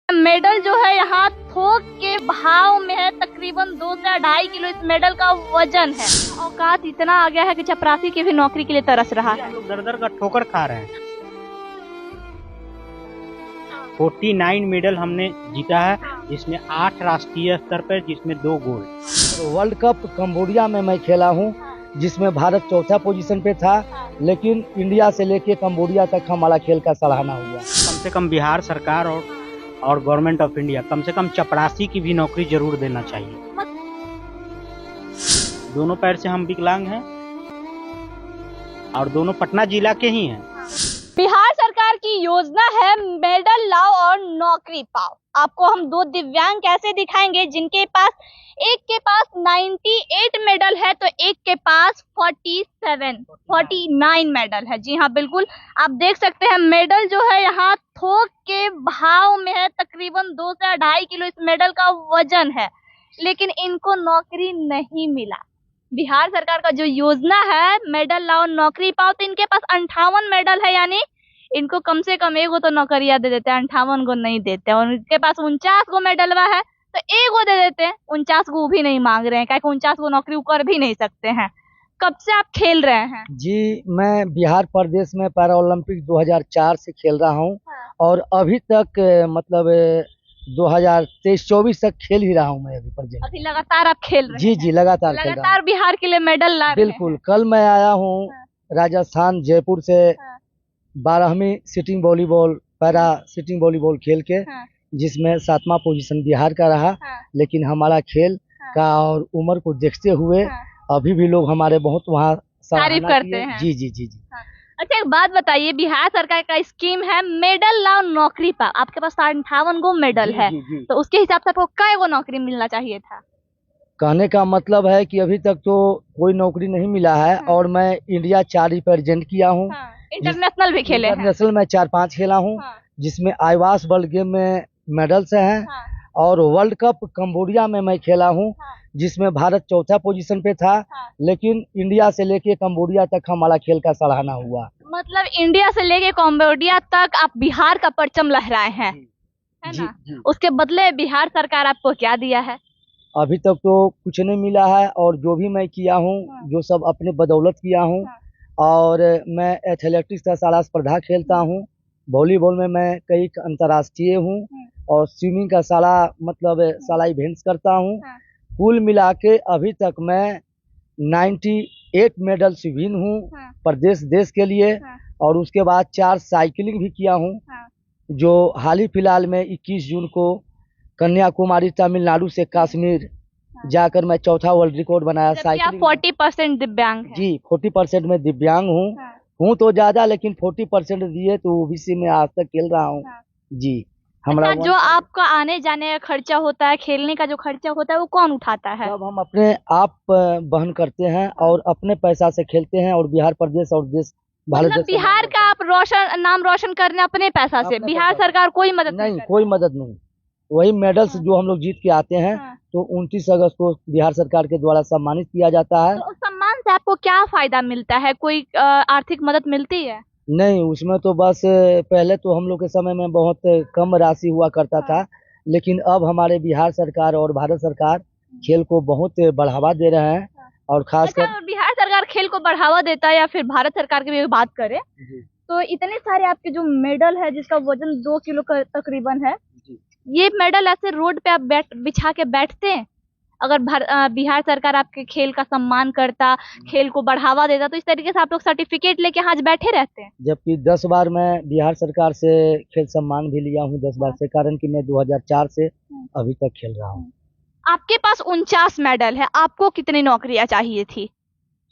Medal जो है यहाँ थोक के भाव में है, तकरीबन 2 से 2.5 किलो इस मेडल का वजन है। औकात इतना आ गया है कि चपरासी की भी नौकरी के लिए तरस रहा है। लोग दर दर का ठोकर खा रहे हैं। 49 मेडल हमने जीता है, जिसमें 8 राष्ट्रीय स्तर पर, जिसमें 2 गोल्ड। वर्ल्ड कप कंबोडिया में मैं खेला हूँ, जिसमें भारत चौथा पोजीशन पे था, लेकिन इंडिया से लेके कंबोडिया तक हमारा खेल का सराहना हुआ। कम से कम बिहार सरकार और गवर्नमेंट ऑफ इंडिया कम से कम चपरासी की भी नौकरी जरूर देना चाहिए। दोनों पैर से हम विकलांग हैं और दोनों पटना जिला के ही हैं। बिहार सरकार की योजना है मेडल लाओ और नौकरी पाओ। आपको हम 2 दिव्यांग कैसे दिखाएंगे, जिनके पास एक के पास 98 मेडल है तो एक के पास 49 मेडल है। जी हाँ, बिल्कुल आप देख सकते हैं मेडल जो है यहाँ थोक के भाव में है, तकरीबन 2 से 2.5 किलो इस मेडल का वजन है, लेकिन इनको नौकरी नहीं मिला। बिहार सरकार का जो योजना है मेडल लाओ नौकरी पाओ, तो इनके पास 58 मेडल है, यानी इनको कम से कम 1 तो नौकरियां दे देते हैं, 58 को नहीं देते। और इनके पास 49 को मेडलवा है तो 1 दे देते हैं, 49 को भी नहीं मांग रहे हैं, क्या 49 को नौकरी कर भी नहीं सकते हैं। कब से आप खेल रहे हैं? जी, मैं बिहार प्रदेश में पैरा ओलंपिक 2004 से खेल रहा हूँ और अभी तक मतलब 2023-24 तक खेल ही रहा हूँ मैं अभी प्रेजेंट। अभी लगातार आप खेल रहे जी हैं? जी, लगातार खेल रहा लगातार बिहार के लिए मेडल ला रहे हैं? बिल्कुल। कल मैं आया हूँ राजस्थान जयपुर से 12वीं sitting volleyball para sitting volleyball खेल के, जिसमें 7वां पोजीशन बिहार का रहा। लेकिन हमारा खेल का और उम्र को देखते हुए अभी भी लोग हमारे बहुत वहाँ तारीफ करते हैं। जी जी जी जी। अच्छा, एक बात बताइए, बिहार सरकार का स्कीम है मेडल लाओ नौकरी पाओ। आपके पास 58 गो मेडल है, जी। तो उसके हिसाब से आपको कै गो नौकरी मिलना चाहिए था? कहने का मतलब है कि अभी तक तो कोई नौकरी नहीं मिला है और मैं इंडिया 4 रिप्रेजेंट किया हूँ। इंटरनेशनल भी खेले हैं? इंटरनेशनल में 4-5 खेला हूँ, जिसमें आईवास वर्ल्ड गेम में मेडल्स हैं और वर्ल्ड कप कंबोडिया में मैं खेला हूँ, जिसमें भारत चौथा पोजीशन पे था, लेकिन इंडिया से लेके कंबोडिया तक हमारा खेल का सराहना हुआ। मतलब इंडिया से लेके कंबोडिया तक आप बिहार का परचम लहराए हैं, है ना? जी। उसके बदले बिहार सरकार आपको क्या दिया है? अभी तक तो कुछ नहीं मिला है और जो भी मैं किया हूँ जो सब अपने बदौलत किया हूँ। और मैं एथलेटिक्स का सारा स्पर्धा खेलता हूँ, वॉलीबॉल में मैं कई अंतर्राष्ट्रीय हूँ और स्विमिंग का सारा इवेंट्स करता हूँ। कुल मिला के अभी तक मैं 98 मेडल विन हूँ प्रदेश देश के लिए। और उसके बाद 4 साइकिलिंग भी किया हूँ, जो हाल ही फिलहाल में 21 जून को कन्याकुमारी तमिलनाडु से कश्मीर जाकर मैं चौथा वर्ल्ड रिकॉर्ड बनाया साइकिलिंग। 40% दिव्यांग है? जी, 40% में दिव्यांग हूँ तो ज्यादा, लेकिन 40% दिए तो ओबीसी में आज तक खेल रहा हूँ। जी। अच्छा, जो आपका आने जाने का खर्चा होता है, खेलने का जो खर्चा होता है, वो कौन उठाता है? सब हम अपने आप वहन करते हैं और अपने पैसा से खेलते हैं और बिहार प्रदेश और देश भारत मतलब बिहार का आप नाम रोशन करने अपने पैसा से? बिहार सरकार कोई मदद नहीं, कोई मदद नहीं। वही मेडल्स जो हम लोग जीत के आते हैं तो 29 अगस्त को बिहार सरकार के द्वारा सम्मानित किया जाता है। तो उस सम्मान से आपको क्या फायदा मिलता है? कोई आर्थिक मदद मिलती है? नहीं, उसमें तो बस पहले तो हम लोग के समय में बहुत कम राशि हुआ करता था, लेकिन अब हमारे बिहार सरकार और भारत सरकार खेल को बहुत बढ़ावा दे रहे हैं। और खासकर बिहार सरकार खेल को बढ़ावा देता है या फिर भारत सरकार की भी बात करें तो इतने सारे आपके जो मेडल है, जिसका वजन 2 किलो तकरीबन है, ये मेडल ऐसे रोड पे आप बिछा के बैठते हैं? अगर बिहार सरकार आपके खेल का सम्मान करता, खेल को बढ़ावा देता, तो इस तरीके से आप लोग सर्टिफिकेट लेके आज बैठे रहते हैं। जबकि 10 बार मैं बिहार सरकार से खेल सम्मान भी लिया हूँ, 10 बार से, कारण कि मैं 2004 से अभी तक खेल रहा हूँ। आपके पास 49 मेडल है, आपको कितनी नौकरियां चाहिए थी?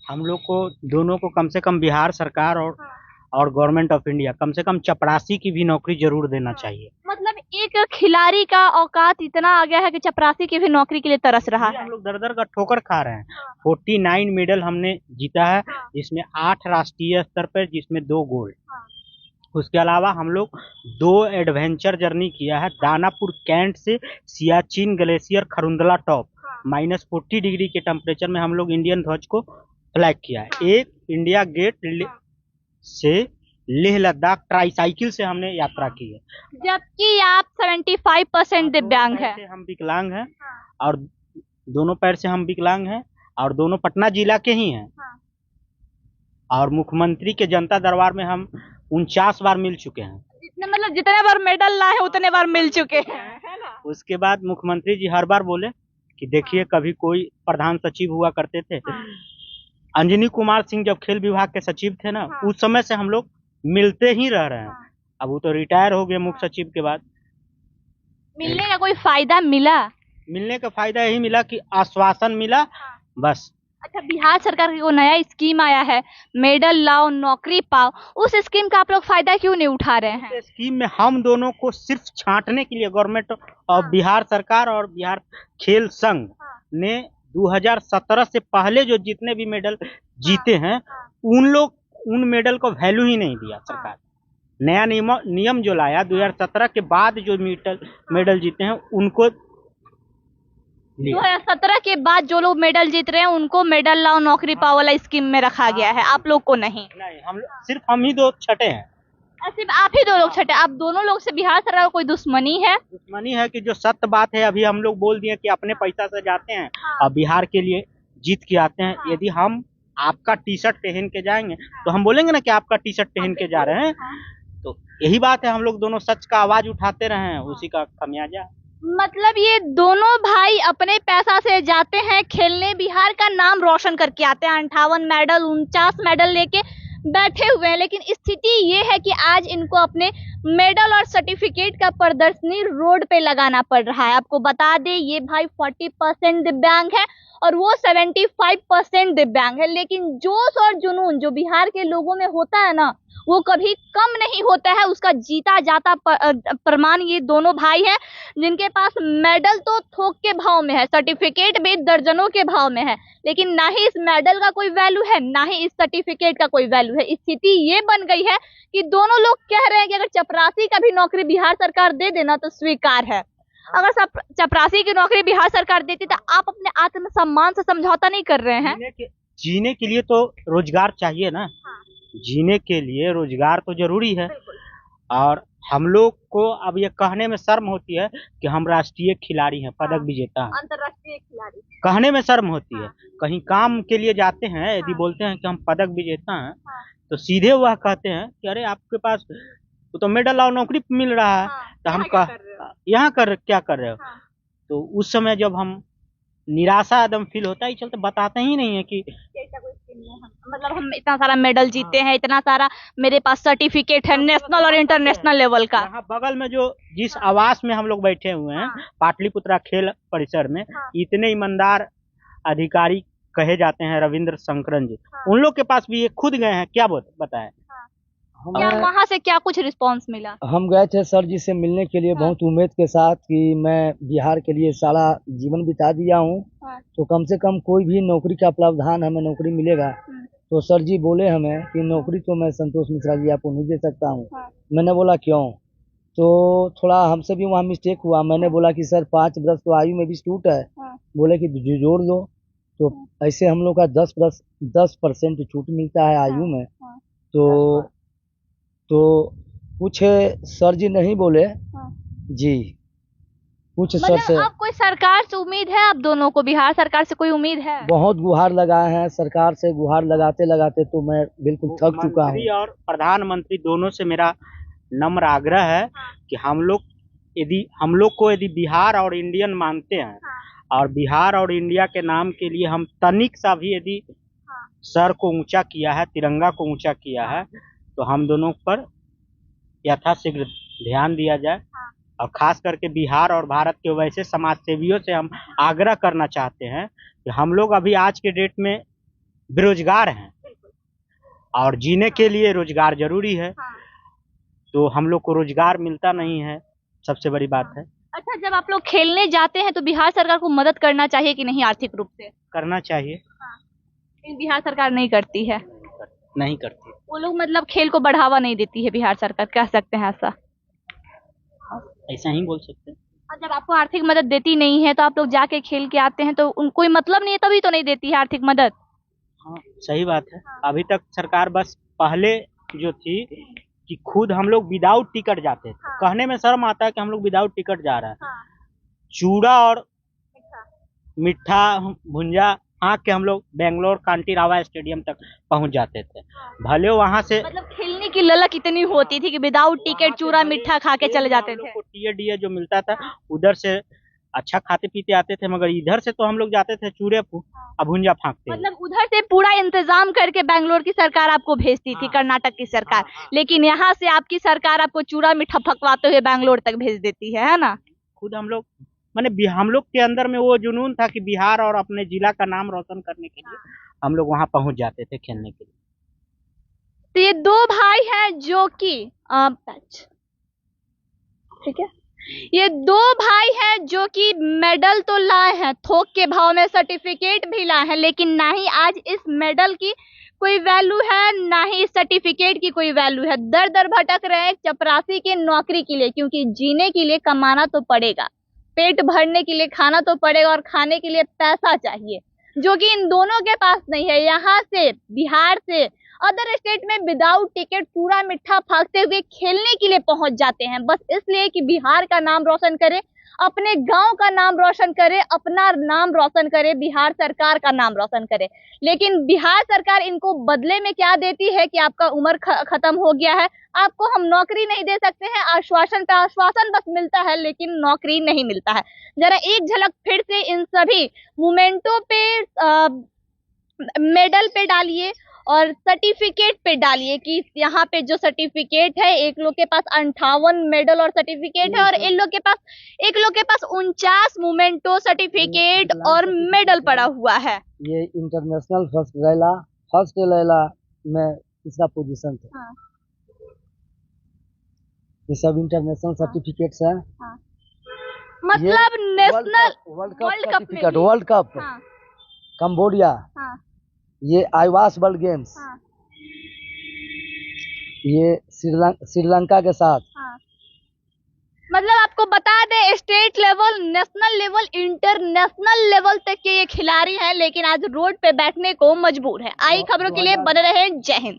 हम लोग को दोनों को कम से कम बिहार सरकार और गवर्नमेंट ऑफ इंडिया कम से कम चपरासी की भी नौकरी जरूर देना चाहिए। मतलब एक खिलाड़ी का औकात इतना आ गया है कि चपरासी की भी नौकरी के लिए तरस रहा है। हम लोग दर दर का ठोकर खा रहे हैं। 49 मेडल हमने जीता है, जिसमें 8 राष्ट्रीय स्तर पर, जिसमें 2 गोल्ड। उसके अलावा हम लोग 2 एडवेंचर जर्नी किया है, दानापुर कैंट से सियाचिन ग्लेशियर खरुंदला टॉप, -40 डिग्री के टेम्परेचर में हम लोग इंडियन ध्वज को फ्लैग किया है। एक इंडिया गेट से लेह लद्दाख ट्राईसाइकिल से हमने यात्रा की है। जबकि आप 75% दिव्यांग है। हम विकलांग हैं और दोनों पैर से हम विकलांग हैं और दोनों पटना जिला के ही हैं। और मुख्यमंत्री के जनता दरबार में हम 49 बार मिल चुके हैं। जितने बार मेडल लाए उतने बार मिल चुके हैं, है ना? उसके बाद मुख्यमंत्री जी हर बार बोले कि देखिए कभी कोई प्रधान सचिव हुआ करते थे, अंजनी कुमार सिंह जब खेल विभाग के सचिव थे ना, उस समय से हम लोग मिलते ही रह रहे हैं। अब वो तो रिटायर हो गए मुख्य सचिव के बाद। मिलने का कोई फायदा मिला? मिलने का फायदा यही मिला कि आश्वासन मिला, बस। अच्छा, बिहार सरकार की वो नया स्कीम आया है, मेडल लाओ नौकरी पाओ, उस स्कीम का आप लोग फायदा क्यों नहीं उठा रहे हैं? इस स्कीम में हम दोनों को सिर्फ छांटने के लिए गवर्नमेंट और बिहार सरकार और बिहार खेल संघ ने 2017 से पहले जो जितने भी मेडल जीते हैं उन मेडल को वैल्यू ही नहीं दिया सरकार। नया नियम जो लाया 2017 के बाद जो मेडल जीते हैं उनको 2017 के बाद जो लोग मेडल जीत रहे हैं उनको मेडल लाओ नौकरी पाओ वाला स्कीम में रखा गया है, आप लोग को नहीं। हम ही दो छठे हैं। सिर्फ आप ही दो लोग छठे? आप दोनों लोग से बिहार सरकार को कोई दुश्मनी है? दुश्मनी है कि जो सत्य बात है, अभी हम लोग बोल दिए कि अपने पैसा से जाते हैं और बिहार के लिए जीत के आते हैं। यदि हम आपका टी शर्ट पहन के जाएंगे तो हम बोलेंगे ना कि आपका टी शर्ट पहन के जा रहे हैं। तो यही बात है, हम लोग दोनों सच का आवाज उठाते रहे हैं, उसी का खमियाजा। मतलब ये दोनों भाई अपने पैसा से जाते हैं खेलने, बिहार का नाम रोशन करके आते हैं, 58 मेडल 49 मेडल लेके बैठे हुए हैं। लेकिन स्थिति ये है कि आज इनको अपने मेडल और सर्टिफिकेट का प्रदर्शनी रोड पे लगाना पड़ रहा है। आपको बता दें ये भाई 40% दिव्यांग है और वो 75% दिव्यांग है। लेकिन जोश और जुनून जो बिहार के लोगों में होता है ना, वो कभी कम नहीं होता है। उसका जीता जाता प्रमाण ये दोनों भाई हैं, जिनके पास मेडल तो थोक के भाव में है, सर्टिफिकेट भी दर्जनों के भाव में है, लेकिन ना ही इस मेडल का कोई वैल्यू है, ना ही इस सर्टिफिकेट का कोई वैल्यू है। स्थिति ये बन गई है कि दोनों लोग कह रहे हैं कि अगर चपरासी का भी नौकरी बिहार सरकार दे देना तो स्वीकार है। अगर सब चपरासी की नौकरी बिहार सरकार देती तो आप अपने आत्मसम्मान से समझौता नहीं कर रहे हैं? जीने के लिए तो रोजगार चाहिए ना। जीने के लिए रोजगार तो जरूरी है। और हम लोग को अब ये कहने में शर्म होती है कि हम राष्ट्रीय खिलाड़ी हैं, पदक विजेता हैं, अंतरराष्ट्रीय खिलाड़ी, कहने में शर्म होती है। कहीं काम के लिए जाते हैं, यदि बोलते हैं कि हम पदक विजेता हैं, तो सीधे वह कहते हैं कि अरे आपके पास तो मेडल और नौकरी मिल रहा है, तो हम यहाँ क्या कर रहे हो? तो उस समय जब हम निराशा एकदम फील होता है, इस चलते बताते ही नहीं है कि मतलब हम इतना सारा मेडल जीते हैं, इतना सारा मेरे पास सर्टिफिकेट है नेशनल और इंटरनेशनल लेवल का। यहाँ बगल में जो जिस आवास में हम लोग बैठे हुए हैं, पाटलिपुत्रा खेल परिसर में, इतने ईमानदार अधिकारी कहे जाते हैं रविंद्र शंकरन जी, उन लोग के पास भी ये खुद गए हैं, क्या बताएं? वहाँ से क्या कुछ रिस्पांस मिला? हम गए थे सर जी से मिलने के लिए बहुत उम्मीद के साथ कि मैं बिहार के लिए सारा जीवन बिता दिया हूँ, तो कम से कम कोई भी नौकरी का प्रावधान हमें नौकरी मिलेगा। तो सर जी बोले हमें कि नौकरी तो मैं संतोष मिश्रा जी आपको नहीं दे सकता हूँ। मैंने बोला क्यों? तो थोड़ा हमसे भी वहाँ मिस्टेक हुआ। मैंने बोला कि सर 5 वर्ष तो आयु में भी छूट है। बोले कि जोड़ दो। तो ऐसे हम लोग का 10% छूट मिलता है आयु में। तो कुछ सर जी नहीं बोले जी, कुछ सर से। अब कोई सरकार से उम्मीद है आप दोनों को? बिहार सरकार से कोई उम्मीद है? बहुत गुहार लगाए हैं सरकार से, गुहार लगाते लगाते तो मैं बिल्कुल थक चुका हूँ। और प्रधानमंत्री दोनों से मेरा नम्र आग्रह है कि हम लोग को यदि बिहार और इंडियन मानते हैं और बिहार और इंडिया के नाम के लिए हम तनिक सा भी यदि सर को ऊंचा किया है, तिरंगा को ऊंचा किया है, तो हम दोनों पर यथाशीघ्र ध्यान दिया जाए। और खास करके बिहार और भारत के वैसे समाज सेवियों से हम आग्रह करना चाहते हैं कि हम लोग अभी आज के डेट में बेरोजगार हैं और जीने के लिए रोजगार जरूरी है, तो हम लोग को रोजगार मिलता नहीं है, सबसे बड़ी बात है। अच्छा, जब आप लोग खेलने जाते हैं तो बिहार सरकार को मदद करना चाहिए कि नहीं? आर्थिक रूप से करना चाहिए। बिहार सरकार नहीं करती है, नहीं करती वो लोग, मतलब खेल को बढ़ावा नहीं देती है बिहार सरकार, कह सकते हैं ऐसा? ऐसा ही बोल सकते हैं। और जब आपको आर्थिक मदद देती नहीं है तो आप लोग जाके खेल के आते हैं, तो कोई मतलब नहीं है, तभी तो नहीं देती है आर्थिक मदद। हाँ, सही बात है। अभी तक सरकार बस पहले जो थी कि खुद हम लोग विदाउट टिकट जाते थे। हाँ। कहने में शर्म आता है कि हम लोग विदाउट टिकट जा रहे हैं। हाँ, चूड़ा और अच्छा, मिठा भुंजा हाँ के हम लोग बेंगलोर कांटी रावा स्टेडियम तक पहुंच जाते थे। भले वहां से मतलब खेलने की ललक इतनी होती थी कि विदाउट टिकट चूरा मिठा खा के चले जाते थे। टीए डीए जो मिलता था उधर से अच्छा खाते पीते आते थे, मगर इधर से तो हम लोग जाते थे चूड़े भुंजा फाँकते। मतलब उधर से पूरा इंतजाम करके बैंगलोर की सरकार आपको भेजती थी, हाँ। कर्नाटक की सरकार, हाँ। लेकिन यहाँ से आपकी सरकार आपको चूरा मीठा फकवाते हुए बैंगलोर तक भेज देती है ना। खुद हम लोग माने हम लोग के अंदर में वो जुनून था कि बिहार और अपने जिला का नाम रोशन करने के लिए हम लोग वहाँ पहुंच जाते थे खेलने के लिए। तो ये दो भाई हैं जो कि ठीक है, ये दो भाई हैं जो कि मेडल तो लाए हैं, थोक के भाव में सर्टिफिकेट भी लाए हैं, लेकिन ना ही आज इस मेडल की कोई वैल्यू है, ना ही इस सर्टिफिकेट की कोई वैल्यू है। दर दर भटक रहे हैं चपरासी के नौकरी के लिए, क्योंकि जीने के लिए कमाना तो पड़ेगा, पेट भरने के लिए खाना तो पड़ेगा और खाने के लिए पैसा चाहिए, जो कि इन दोनों के पास नहीं है। यहाँ से बिहार से अदर स्टेट में विदाउट टिकट पूरा मिठा फाकते हुए खेलने के लिए पहुंच जाते हैं, बस इसलिए कि बिहार का नाम रोशन करे, अपने गांव का नाम रोशन करे, अपना नाम रोशन करे, बिहार सरकार का नाम रोशन करे। लेकिन बिहार सरकार इनको बदले में क्या देती है कि आपका उम्र खत्म हो गया है, आपको हम नौकरी नहीं दे सकते हैं, आश्वासन पे आश्वासन बस मिलता है, लेकिन नौकरी नहीं मिलता है। जरा एक झलक फिर से इन सभी मोमेंटों पे मेडल पे डालिए और सर्टिफिकेट पे डालिए कि यहाँ पे जो सर्टिफिकेट है, एक लोग के पास 58 मेडल और सर्टिफिकेट है और एक लोग के पास 49 मोमेंटो सर्टिफिकेट और मेडल पड़ा हुआ है। ये इंटरनेशनल फर्स्ट लैला में तीसरा पोजीशन था। हाँ। ये सब इंटरनेशनल सर्टिफिकेट्स हैं। हाँ। मतलब national world world cup cup certificate, world cup हाँ, कंबोडिया, हाँ, ये आईवास वर्ल्ड गेम्स, हाँ, ये श्रीलंका के साथ। हाँ। मतलब आपको बता दें, state level, national level, international level तक के ये खिलाड़ी हैं, लेकिन आज रोड पे बैठने को मजबूर है। आई खबरों के लिए बने रहे। जय हिंद।